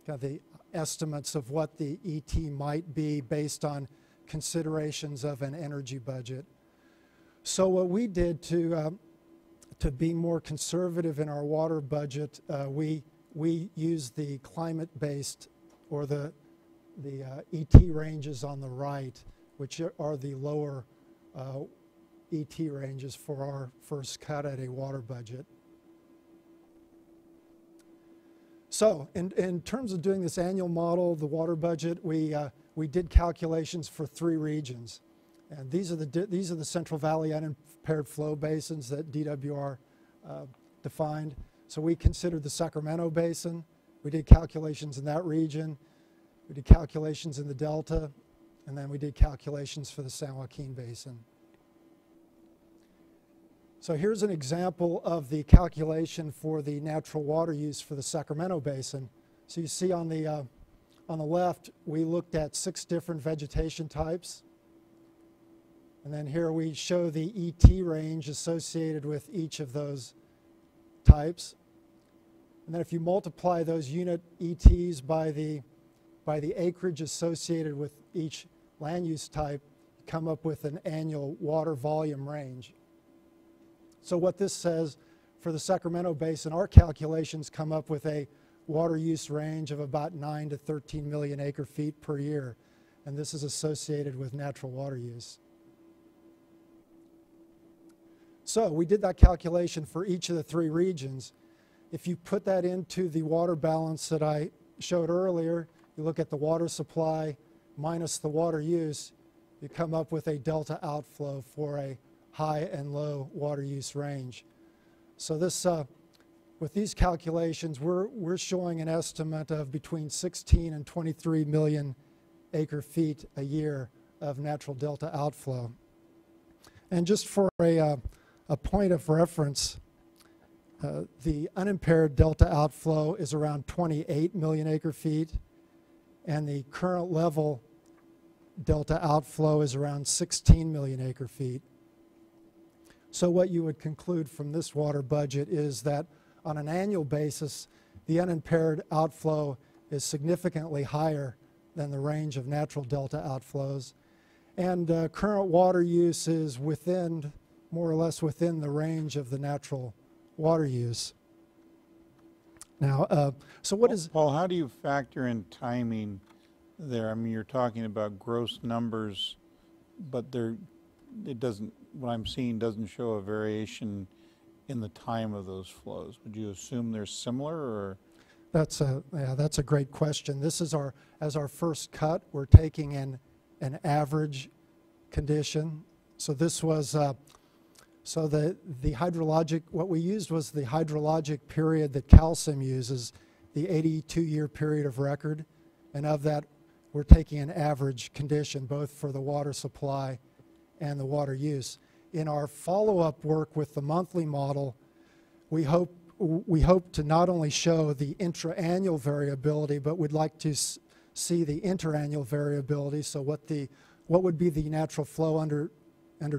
kind of the estimates of what the ET might be based on considerations of an energy budget. So what we did to be more conservative in our water budget, we used the climate-based, or the ET ranges on the right, which are the lower ET ranges for our first cut at a water budget. So in terms of doing this annual model of the water budget, we did calculations for 3 regions. And these are the Central Valley unimpaired flow basins that DWR defined. So we considered the Sacramento Basin. We did calculations in that region. We did calculations in the Delta. And then we did calculations for the San Joaquin Basin. So here's an example of the calculation for the natural water use for the Sacramento Basin. So you see on the left, we looked at 6 different vegetation types. And then here we show the ET range associated with each of those types. And then if you multiply those unit ETs by the acreage associated with each land use type, you come up with an annual water volume range. So what this says, for the Sacramento Basin, our calculations come up with a water use range of about 9 to 13 million acre feet per year. And this is associated with natural water use. So we did that calculation for each of the 3 regions. If you put that into the water balance that I showed earlier, you look at the water supply minus the water use, you come up with a delta outflow for a high and low water use range. So this, with these calculations, we're showing an estimate of between 16 and 23 million acre feet a year of natural delta outflow. And just for a point of reference, the unimpaired delta outflow is around 28 million acre feet, and the current level delta outflow is around 16 million acre feet. So what you would conclude from this water budget is that on an annual basis, the unimpaired outflow is significantly higher than the range of natural delta outflows. And current water use is within, more or less within the range of the natural water use. Now, so what is... Paul, how do you factor in timing there? I mean, you're talking about gross numbers, but it doesn't, what I'm seeing doesn't show a variation in the time of those flows. Would you assume they're similar, or? That's a great question. This is as our first cut, we're taking an average condition. So this was, so the hydrologic, what we used was the hydrologic period that LCPSIM uses, the 82-year period of record. And of that, we're taking an average condition, both for the water supply and the water use. In our follow-up work with the monthly model, we hope to not only show the intra-annual variability, but we'd like to see the interannual variability. So what would be the natural flow under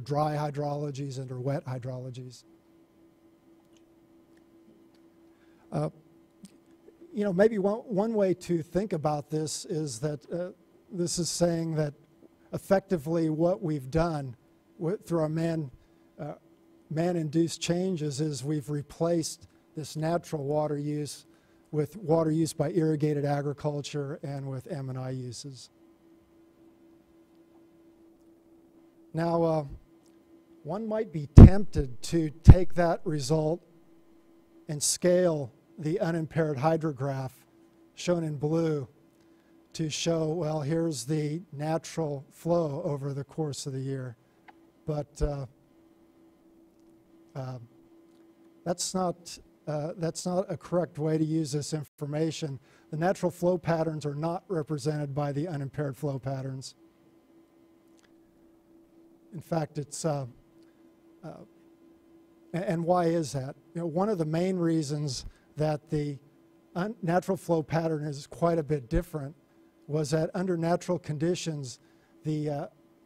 dry hydrologies, under wet hydrologies. You know, maybe one way to think about this is that this is saying that effectively what we've done through our man-induced changes is we've replaced this natural water use with water use by irrigated agriculture and with M&I uses. Now, one might be tempted to take that result and scale the unimpaired hydrograph, shown in blue, to show, well, here's the natural flow over the course of the year. But that's not a correct way to use this information. The natural flow patterns are not represented by the unimpaired flow patterns. In fact, it's, and why is that? You know, one of the main reasons that the natural flow pattern is quite a bit different was that under natural conditions,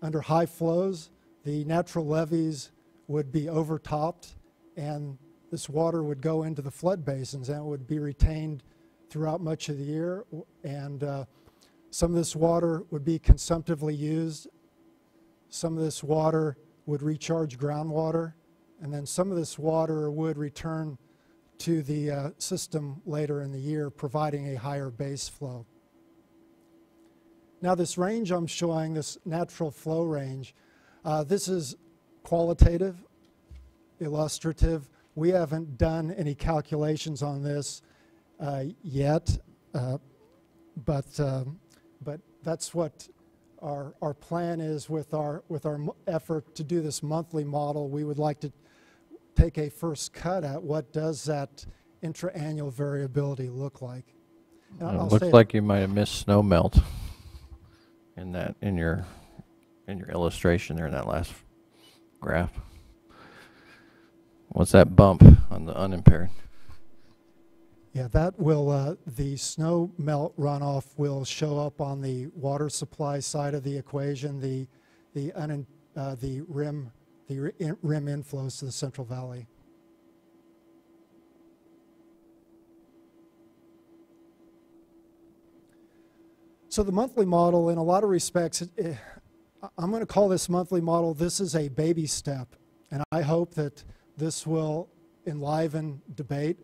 under high flows, the natural levees would be overtopped, and this water would go into the flood basins, and it would be retained throughout much of the year, and some of this water would be consumptively used. Some of this water would recharge groundwater, and then some of this water would return to the system later in the year, providing a higher base flow. Now this range I'm showing, this natural flow range, this is qualitative, illustrative. We haven't done any calculations on this yet, but that's what our plan is with our effort to do this monthly model. We would like to take a first cut at what does that intra-annual variability look like. It looks like you might have missed snow melt in your illustration there in that last graph. What's that bump on the unimpaired? Yeah, that will, the snow melt runoff will show up on the water supply side of the equation, the rim inflows to the Central Valley. So the monthly model, in a lot of respects, I'm going to call this monthly model, this is a baby step. And I hope that this will enliven debate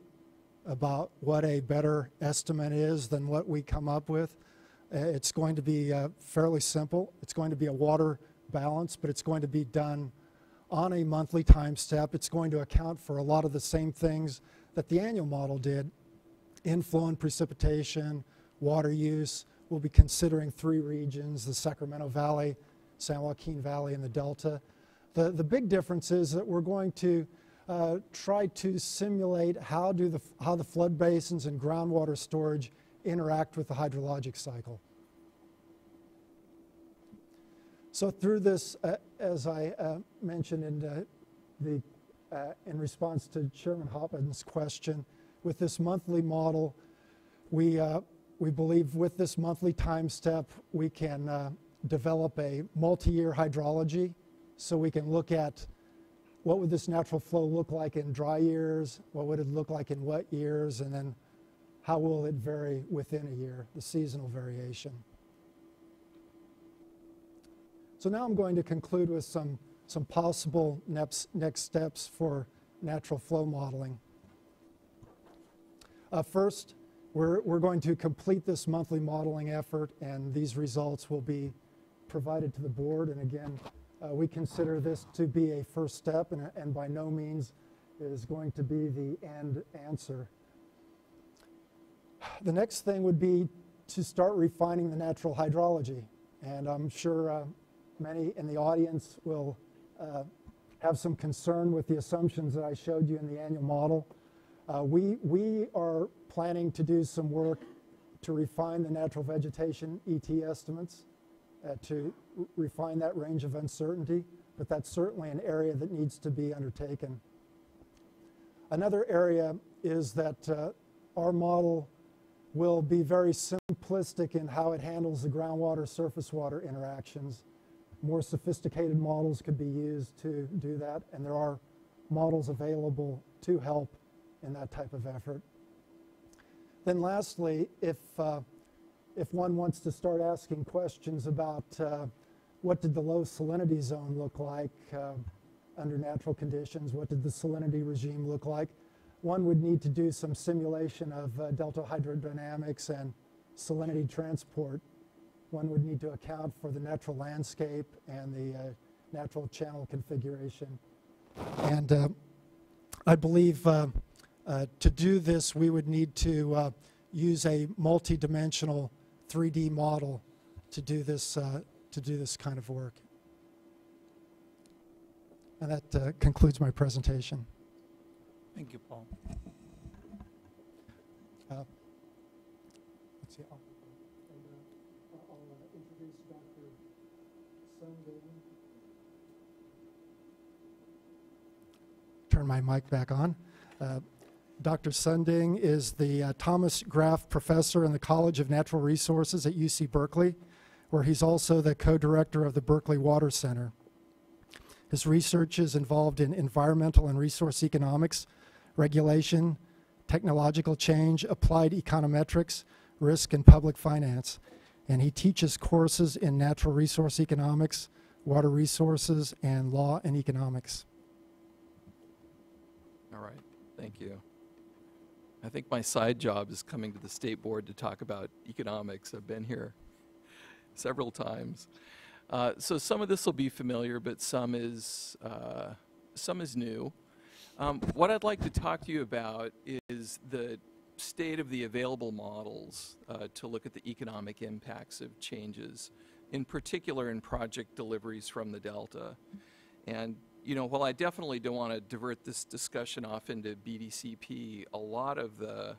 about what a better estimate is than what we come up with. It's going to be fairly simple. It's going to be a water balance, but it's going to be done on a monthly time step. It's going to account for a lot of the same things that the annual model did. Inflow and precipitation, water use. We'll be considering 3 regions, the Sacramento Valley, San Joaquin Valley, and the Delta. The big difference is that we're going to try to simulate how the flood basins and groundwater storage interact with the hydrologic cycle. So through this, as I mentioned in response to Chairman Hoppin's question, with this monthly model, we believe with this monthly time step, we can develop a multi-year hydrology, so we can look at what would this natural flow look like in dry years, what would it look like in wet years, and then how will it vary within a year, the seasonal variation. So now I'm going to conclude with some possible next steps for natural flow modeling. First, we're going to complete this monthly modeling effort, and these results will be provided to the board. And again, we consider this to be a first step, and by no means is going to be the end answer. The next thing would be to start refining the natural hydrology, and I'm sure many in the audience will have some concern with the assumptions that I showed you in the annual model. We are planning to do some work to refine the natural vegetation ET estimates, to refine that range of uncertainty, but that's certainly an area that needs to be undertaken. Another area is that our model will be very simplistic in how it handles the groundwater surface water interactions. More sophisticated models could be used to do that, and there are models available to help in that type of effort. Then lastly, if one wants to start asking questions about what did the low salinity zone look like under natural conditions, what did the salinity regime look like, one would need to do some simulation of delta hydrodynamics and salinity transport. One would need to account for the natural landscape and the natural channel configuration. And I believe to do this, we would need to use a multi-dimensional 3D model to do this kind of work. And that concludes my presentation. Thank you, Paul. Let's see. I'll introduce Dr. Sunding. Turn my mic back on. Dr. Sunding is the Thomas Graf Professor in the College of Natural Resources at UC Berkeley, where he's also the co-director of the Berkeley Water Center. His research is involved in environmental and resource economics, regulation, technological change, applied econometrics, risk, and public finance. And he teaches courses in natural resource economics, water resources, and law and economics. All right, thank you. I think my side job is coming to the state board to talk about economics. I've been here several times. So some of this will be familiar, but some is new. What I'd like to talk to you about is the state of the available models to look at the economic impacts of changes, in particular in project deliveries from the Delta. And you know, while I definitely don't want to divert this discussion off into BDCP, a lot of the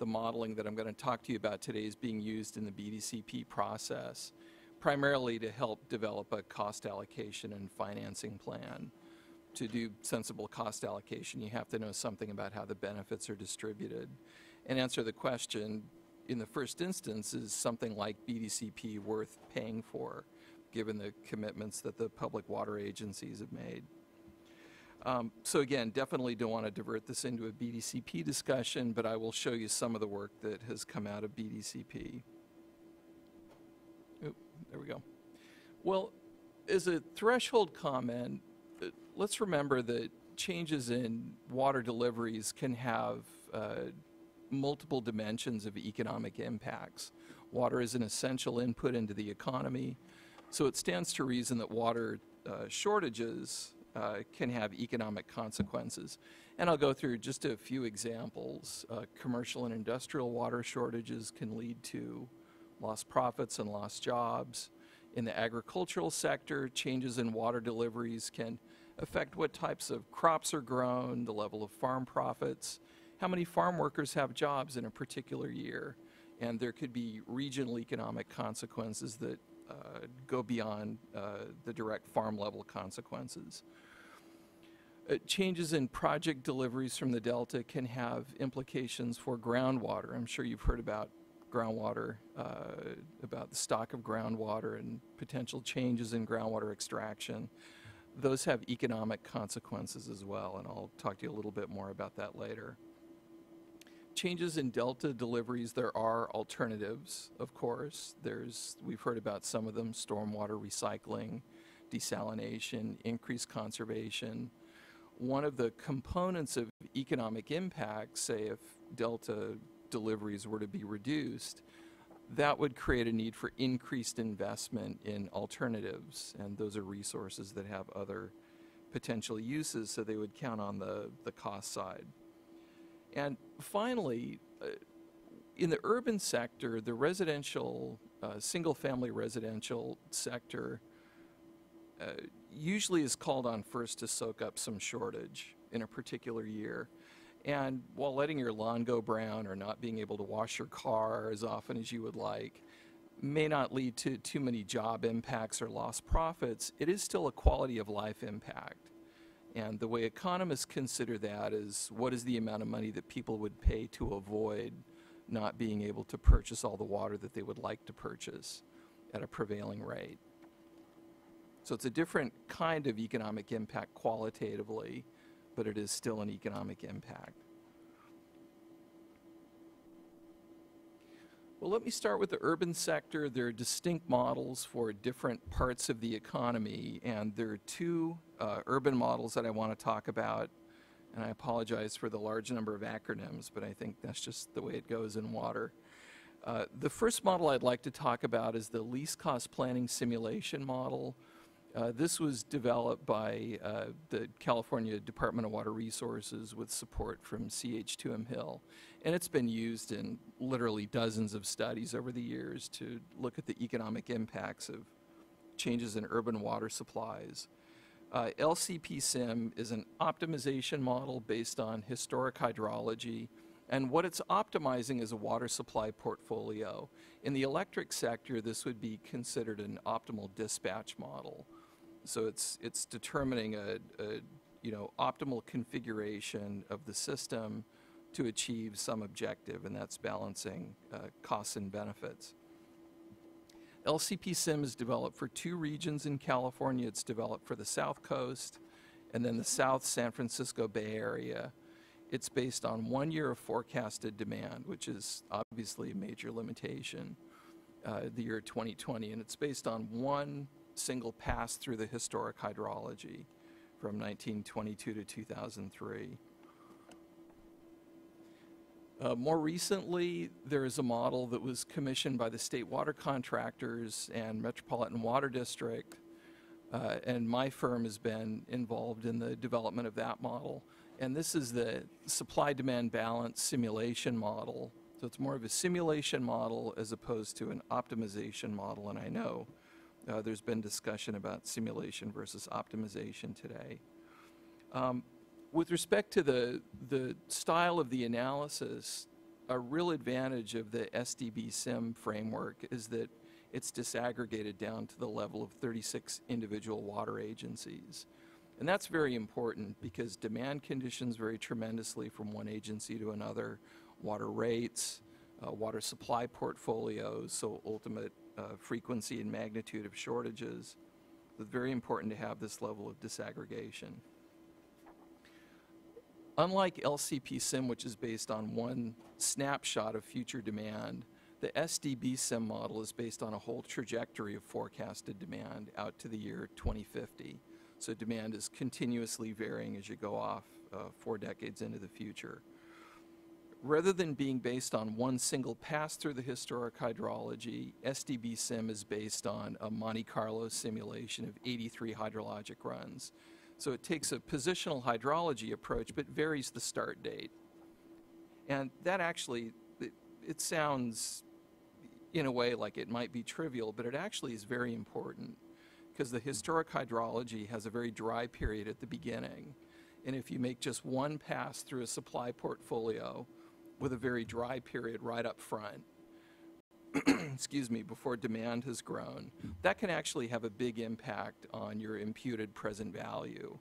modeling that I'm going to talk to you about today is being used in the BDCP process, primarily to help develop a cost allocation and financing plan. To do sensible cost allocation, you have to know something about how the benefits are distributed. And answer the question, in the first instance, is something like BDCP worth paying for, given the commitments that the public water agencies have made? So again, definitely don't want to divert this into a BDCP discussion, but I will show you some of the work that has come out of BDCP. Oop, there we go. Well, as a threshold comment, let's remember that changes in water deliveries can have multiple dimensions of economic impacts. Water is an essential input into the economy, so it stands to reason that water shortages can have economic consequences. And I'll go through just a few examples. Commercial and industrial water shortages can lead to lost profits and lost jobs. In the agricultural sector, changes in water deliveries can affect what types of crops are grown, the level of farm profits, how many farm workers have jobs in a particular year, and there could be regional economic consequences that go beyond the direct farm level consequences. Changes in project deliveries from the Delta can have implications for groundwater. I'm sure you've heard about groundwater, about the stock of groundwater and potential changes in groundwater extraction. Those have economic consequences as well, and I'll talk to you a little bit more about that later. Changes in Delta deliveries, there are alternatives, of course. We've heard about some of them: stormwater recycling, desalination, increased conservation. One of the components of economic impact, say if Delta deliveries were to be reduced, that would create a need for increased investment in alternatives, and those are resources that have other potential uses, so they would count on the cost side. And finally, in the urban sector, the residential, single-family residential sector usually is called on first to soak up some shortage in a particular year. And while letting your lawn go brown or not being able to wash your car as often as you would like may not lead to too many job impacts or lost profits, it is still a quality of life impact. And the way economists consider that is, what is the amount of money that people would pay to avoid not being able to purchase all the water that they would like to purchase at a prevailing rate? So it's a different kind of economic impact qualitatively, but it is still an economic impact. Well, let me start with the urban sector. There are distinct models for different parts of the economy, and there are two urban models that I want to talk about. And I apologize for the large number of acronyms, but I think that's just the way it goes in water. The first model I'd like to talk about is the least cost planning simulation model. This was developed by the California Department of Water Resources with support from CH2M Hill. And it's been used in literally dozens of studies over the years to look at the economic impacts of changes in urban water supplies. LCPSIM is an optimization model based on historic hydrology, and what it's optimizing is a water supply portfolio. In the electric sector, this would be considered an optimal dispatch model. So it's determining a optimal configuration of the system to achieve some objective, and that's balancing costs and benefits. LCPSIM is developed for two regions in California. It's developed for the South Coast and then the South San Francisco Bay Area. it's based on 1 year of forecasted demand, which is obviously a major limitation, the year 2020, and it's based on one single pass through the historic hydrology from 1922 to 2003. More recently, there is a model that was commissioned by the state water contractors and Metropolitan Water District, and my firm has been involved in the development of that model. And this is the supply-demand balance simulation model. So it's more of a simulation model as opposed to an optimization model, and I know there's been discussion about simulation versus optimization today. With respect to the style of the analysis, a real advantage of the SDBSIM framework is that it's disaggregated down to the level of 36 individual water agencies. And that's very important because demand conditions vary tremendously from one agency to another. Water rates, water supply portfolios, so ultimate frequency and magnitude of shortages. It's very important to have this level of disaggregation. Unlike LCPSIM, which is based on one snapshot of future demand, the SDBSIM model is based on a whole trajectory of forecasted demand out to the year 2050. So demand is continuously varying as you go off 4 decades into the future. Rather than being based on one single pass through the historic hydrology, SDBSIM is based on a Monte Carlo simulation of 83 hydrologic runs. So it takes a positional hydrology approach, but varies the start date. And that actually, it sounds in a way like it might be trivial, but it actually is very important because the historic hydrology has a very dry period at the beginning. And if you make just one pass through a supply portfolio with a very dry period right up front, excuse me, before demand has grown, that can actually have a big impact on your imputed present value.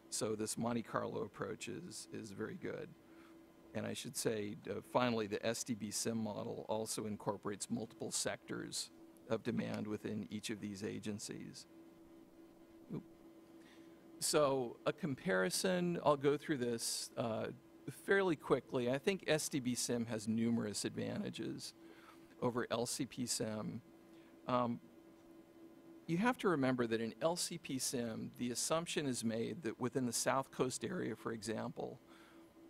So this Monte Carlo approach is very good. And I should say, finally, the SDBSIM model also incorporates multiple sectors of demand within each of these agencies. Oop. So a comparison, I'll go through this fairly quickly. I think SDBSIM has numerous advantages over LCPSIM. You have to remember that in LCPSIM, the assumption is made that within the South Coast area, for example,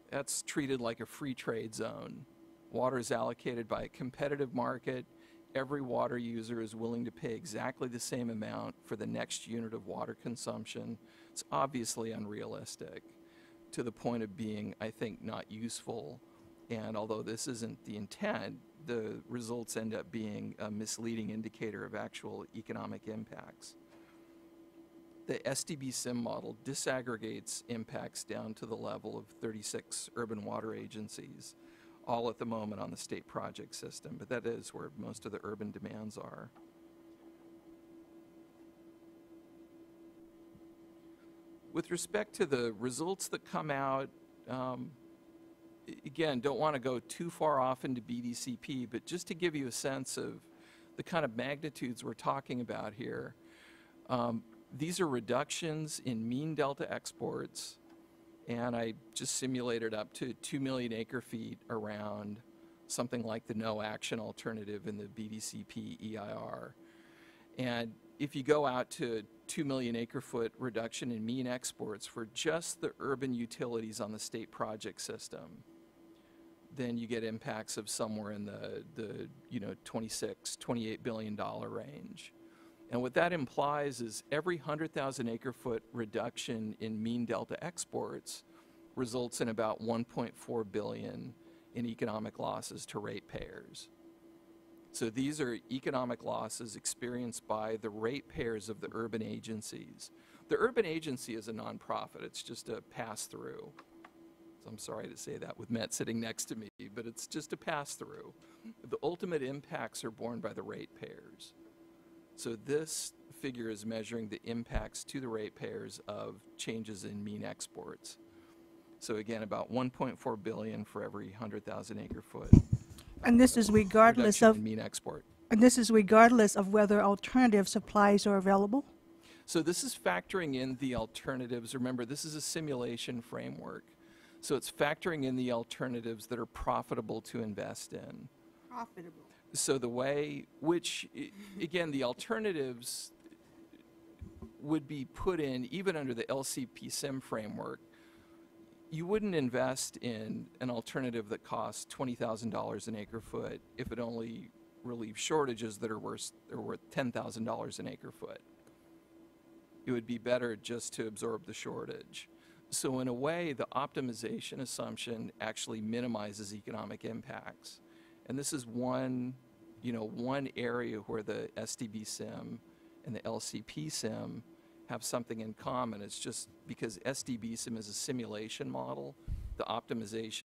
that's treated like a free trade zone. Water is allocated by a competitive market. Every water user is willing to pay exactly the same amount for the next unit of water consumption. It's obviously unrealistic to the point of being, I think, not useful. And although this isn't the intent, the results end up being a misleading indicator of actual economic impacts. The SDBSIM model disaggregates impacts down to the level of 36 urban water agencies, all at the moment on the state project system, but that is where most of the urban demands are. With respect to the results that come out, again, don't want to go too far off into BDCP, but just to give you a sense of the kind of magnitudes we're talking about here, these are reductions in mean delta exports, and I just simulated up to 2 million acre-feet around something like the no action alternative in the BDCP EIR. And if you go out to 2 million acre-foot reduction in mean exports for just the urban utilities on the state project system, then you get impacts of somewhere in the $26, $28 billion range. And what that implies is every 100,000 acre-foot reduction in mean delta exports results in about 1.4 billion in economic losses to ratepayers. So these are economic losses experienced by the ratepayers of the urban agencies. The urban agency is a nonprofit. It's just a pass-through. So I'm sorry to say that with Matt sitting next to me, but it's just a pass-through. The ultimate impacts are borne by the ratepayers. So this figure is measuring the impacts to the ratepayers of changes in mean exports. So again, about 1.4 billion for every 100,000 acre-foot. And this is regardless of mean export. And this is regardless of whether alternative supplies are available? So this is factoring in the alternatives. Remember, this is a simulation framework. So it's factoring in the alternatives that are profitable to invest in. Profitable. So the way, which, again, the alternatives would be put in even under the LCPSIM framework. You wouldn't invest in an alternative that costs $20,000 an acre foot if it only relieves shortages that are worth $10,000 an acre foot. It would be better just to absorb the shortage. So in a way, the optimization assumption actually minimizes economic impacts. And this is one area where the SDBSIM and the LCPSIM have something in common. It's just because SDBSIM is a simulation model, the optimization